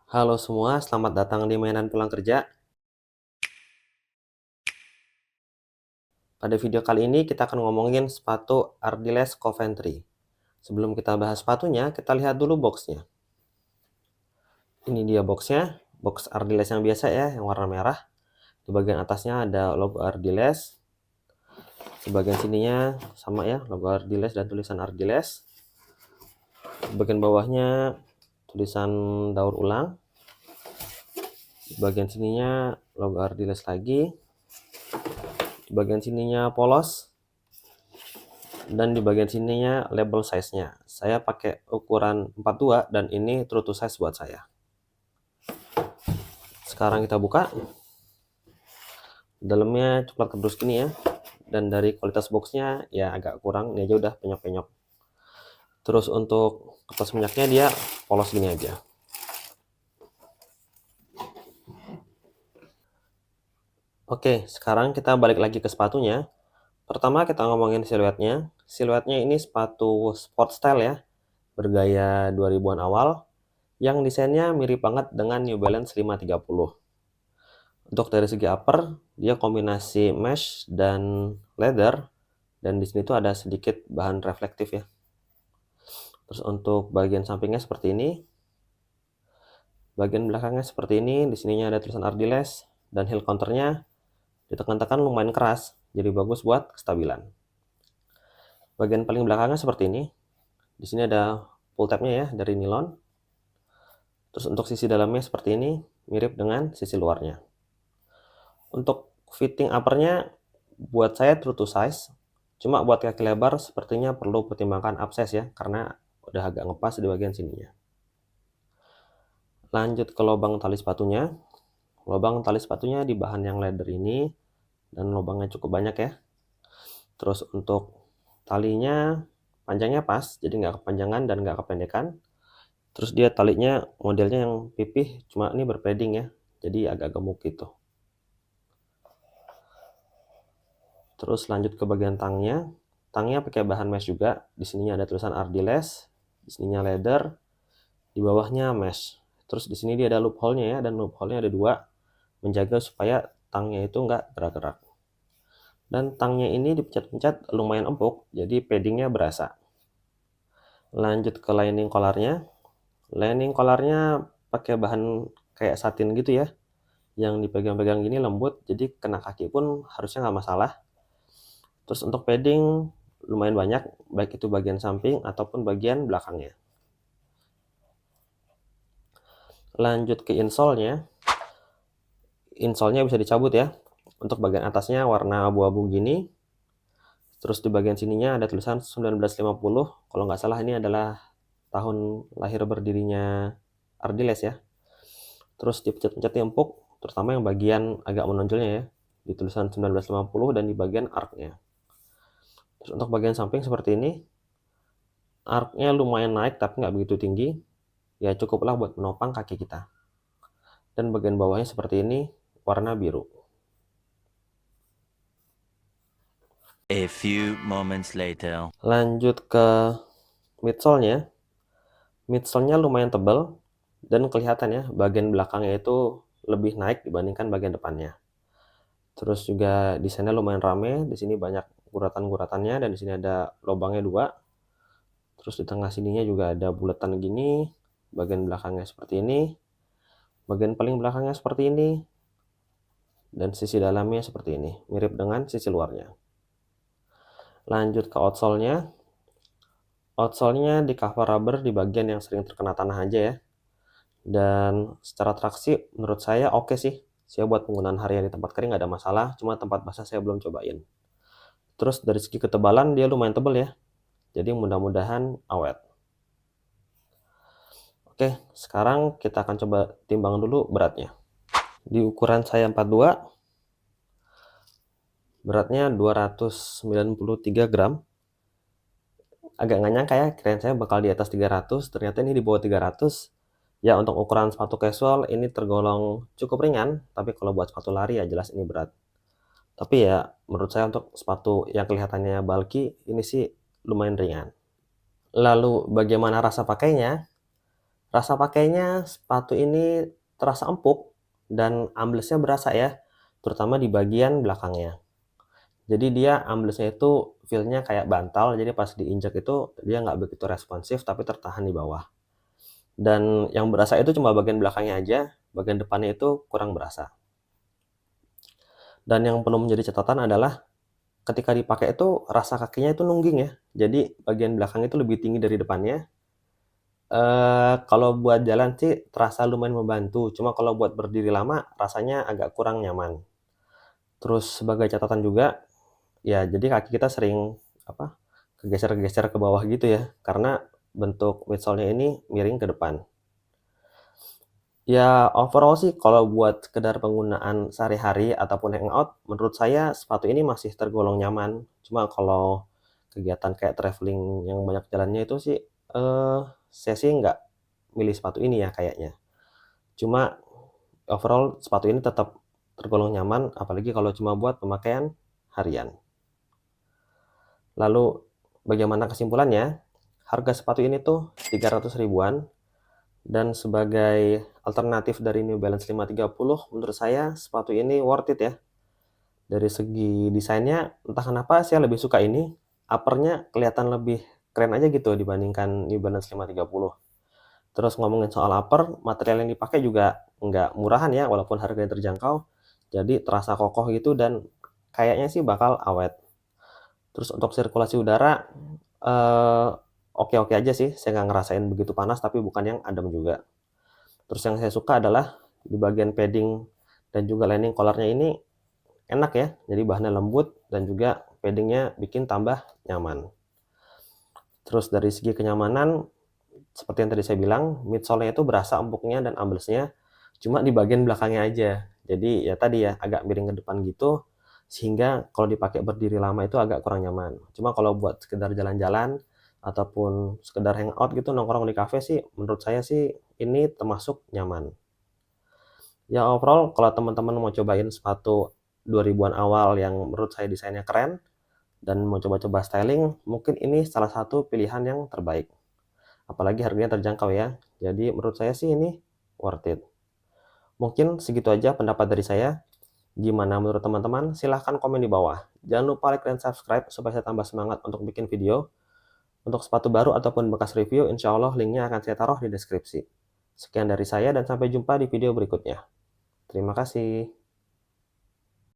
Halo semua, selamat datang di mainan pulang kerja. Pada video kali ini kita akan ngomongin sepatu Ardiles Coventry. Sebelum kita bahas sepatunya, kita lihat dulu boxnya. Ini dia boxnya, box Ardiles yang biasa ya, yang warna merah. Di bagian atasnya ada logo Ardiles. Di bagian sininya sama ya, logo Ardiles dan tulisan Ardiles. Di bagian bawahnya tulisan daur ulang. Di bagian sininya logo Ardiles lagi. Di bagian sininya polos. Dan di bagian sininya label size-nya. Saya pakai ukuran 42 dan ini true to size buat saya. Sekarang kita buka. Dalamnya coklat kerdus gini ya. Dan dari kualitas boxnya ya agak kurang. Ini aja udah penyok-penyok. Terus untuk kertas minyaknya dia polos gini aja. Oke, sekarang kita balik lagi ke sepatunya. Pertama kita ngomongin siluetnya. Siluetnya ini sepatu sport style ya. Bergaya 2000-an awal. Yang desainnya mirip banget dengan New Balance 530. Untuk dari segi upper, dia kombinasi mesh dan leather, dan di sini tuh ada sedikit bahan reflektif ya. Terus untuk bagian sampingnya seperti ini, bagian belakangnya seperti ini. Di sininya ada tulisan Ardiles dan heel counternya ditekan-tekan lumayan keras, jadi bagus buat kestabilan. Bagian paling belakangnya seperti ini. Di sini ada pull tabnya ya dari nilon. Terus untuk sisi dalamnya seperti ini, mirip dengan sisi luarnya. Untuk fitting uppernya buat saya true to size. Cuma buat kaki lebar sepertinya perlu pertimbangkan upsize ya, karena udah agak ngepas di bagian sininya. Lanjut ke lubang tali sepatunya. Lubang tali sepatunya di bahan yang leather ini, dan lubangnya cukup banyak ya. Terus untuk talinya panjangnya pas, jadi nggak kepanjangan dan nggak kependekan. Terus dia talinya modelnya yang pipih, cuma ini berpadding ya, jadi agak gemuk gitu. Terus lanjut ke bagian tangnya. Tangnya pakai bahan mesh juga. Di sininya ada tulisan Ardiles, di sininya leather, di bawahnya mesh. Terus di sini dia ada loophole-nya ya, dan loophole-nya ada 2, menjaga supaya tangnya itu nggak gerak-gerak. Dan tangnya ini dipencet-pencet lumayan empuk, jadi paddingnya berasa. Lanjut ke lining collarnya. Lining collarnya pakai bahan kayak satin gitu ya, yang dipegang-pegang gini lembut, jadi kena kaki pun harusnya nggak masalah. Terus untuk padding lumayan banyak, baik itu bagian samping ataupun bagian belakangnya. Lanjut ke insole-nya. Insole-nya bisa dicabut ya. Untuk bagian atasnya warna abu-abu gini. Terus di bagian sininya ada tulisan 1950. Kalau nggak salah ini adalah tahun lahir berdirinya Ardiles ya. Terus dipencet-pencetnya empuk, terutama yang bagian agak menonjolnya ya. Di tulisan 1950 dan di bagian arc-nya. Terus untuk bagian samping seperti ini. Arc-nya lumayan naik tapi nggak begitu tinggi. Ya cukuplah buat menopang kaki kita. Dan bagian bawahnya seperti ini, warna biru. A few moments later. Lanjut ke midsole-nya. Midsole-nya lumayan tebal dan kelihatan ya, bagian belakangnya itu lebih naik dibandingkan bagian depannya. Terus juga desainnya lumayan rame, di sini banyak guratan-guratannya dan di sini ada lubangnya 2. Terus di tengah sininya juga ada bulatan gini, bagian belakangnya seperti ini, bagian paling belakangnya seperti ini, dan sisi dalamnya seperti ini, mirip dengan sisi luarnya. Lanjut ke outsole-nya. Outsole-nya di cover rubber di bagian yang sering terkena tanah aja ya. Dan secara traksi menurut saya oke sih. Saya buat penggunaan harian di tempat kering nggak ada masalah, cuma tempat basah saya belum cobain. Terus dari segi ketebalan dia lumayan tebal ya. Jadi mudah-mudahan awet. Oke, sekarang kita akan coba timbang dulu beratnya. Di ukuran saya 42, beratnya 293 gram. Agak nggak nyangka ya, kirain saya bakal di atas 300, ternyata ini di bawah 300. Ya untuk ukuran sepatu casual ini tergolong cukup ringan, tapi kalau buat sepatu lari ya jelas ini berat. Tapi ya menurut saya untuk sepatu yang kelihatannya bulky ini sih lumayan ringan. Lalu bagaimana rasa pakainya? Rasa pakainya sepatu ini terasa empuk dan amblesnya berasa ya, terutama di bagian belakangnya. Jadi dia amblesnya itu feel-nya kayak bantal, jadi pas diinjak itu dia nggak begitu responsif tapi tertahan di bawah. Dan yang berasa itu cuma bagian belakangnya aja, bagian depannya itu kurang berasa. Dan yang perlu menjadi catatan adalah ketika dipakai itu rasa kakinya itu nungging ya. Jadi bagian belakang itu lebih tinggi dari depannya. Kalau buat jalan sih terasa lumayan membantu, cuma kalau buat berdiri lama rasanya agak kurang nyaman. Terus sebagai catatan juga, ya jadi kaki kita sering apa, kegeser-geser ke bawah gitu ya, karena bentuk midsole-nya ini miring ke depan. Ya overall sih kalau buat sekedar penggunaan sehari-hari ataupun hangout, menurut saya sepatu ini masih tergolong nyaman. Cuma kalau kegiatan kayak traveling yang banyak jalannya itu sih, saya sih nggak milih sepatu ini ya kayaknya. Cuma overall sepatu ini tetap tergolong nyaman, apalagi kalau cuma buat pemakaian harian. Lalu bagaimana kesimpulannya? Harga sepatu ini tuh 300 ribuan dan sebagai alternatif dari New Balance 530 menurut saya sepatu ini worth it ya. Dari segi desainnya entah kenapa saya lebih suka ini, upper-nya kelihatan lebih keren aja gitu dibandingkan New Balance 530. Terus ngomongin soal upper, material yang dipakai juga nggak murahan ya walaupun harganya terjangkau. Jadi terasa kokoh gitu dan kayaknya sih bakal awet. Terus untuk sirkulasi udara, eee, oke-oke aja sih, saya nggak ngerasain begitu panas, tapi bukan yang adem juga. Terus yang saya suka adalah di bagian padding dan juga lining collar-nya ini enak ya, jadi bahannya lembut dan juga padding-nya bikin tambah nyaman. Terus dari segi kenyamanan, seperti yang tadi saya bilang, midsole-nya itu berasa empuknya dan amblesnya, cuma di bagian belakangnya aja. Jadi ya tadi ya, agak miring ke depan gitu, sehingga kalau dipakai berdiri lama itu agak kurang nyaman. Cuma kalau buat sekedar jalan-jalan, ataupun sekedar hangout gitu, nongkrong di kafe sih, menurut saya sih ini termasuk nyaman. Ya overall kalau teman-teman mau cobain sepatu 2000-an awal yang menurut saya desainnya keren, dan mau coba-coba styling, mungkin ini salah satu pilihan yang terbaik. Apalagi harganya terjangkau ya. Jadi menurut saya sih ini worth it. Mungkin segitu aja pendapat dari saya. Gimana menurut teman-teman? Silahkan komen di bawah. Jangan lupa like dan subscribe supaya saya tambah semangat untuk bikin video. Untuk sepatu baru ataupun bekas review, insya Allah linknya akan saya taruh di deskripsi. Sekian dari saya dan sampai jumpa di video berikutnya. Terima kasih.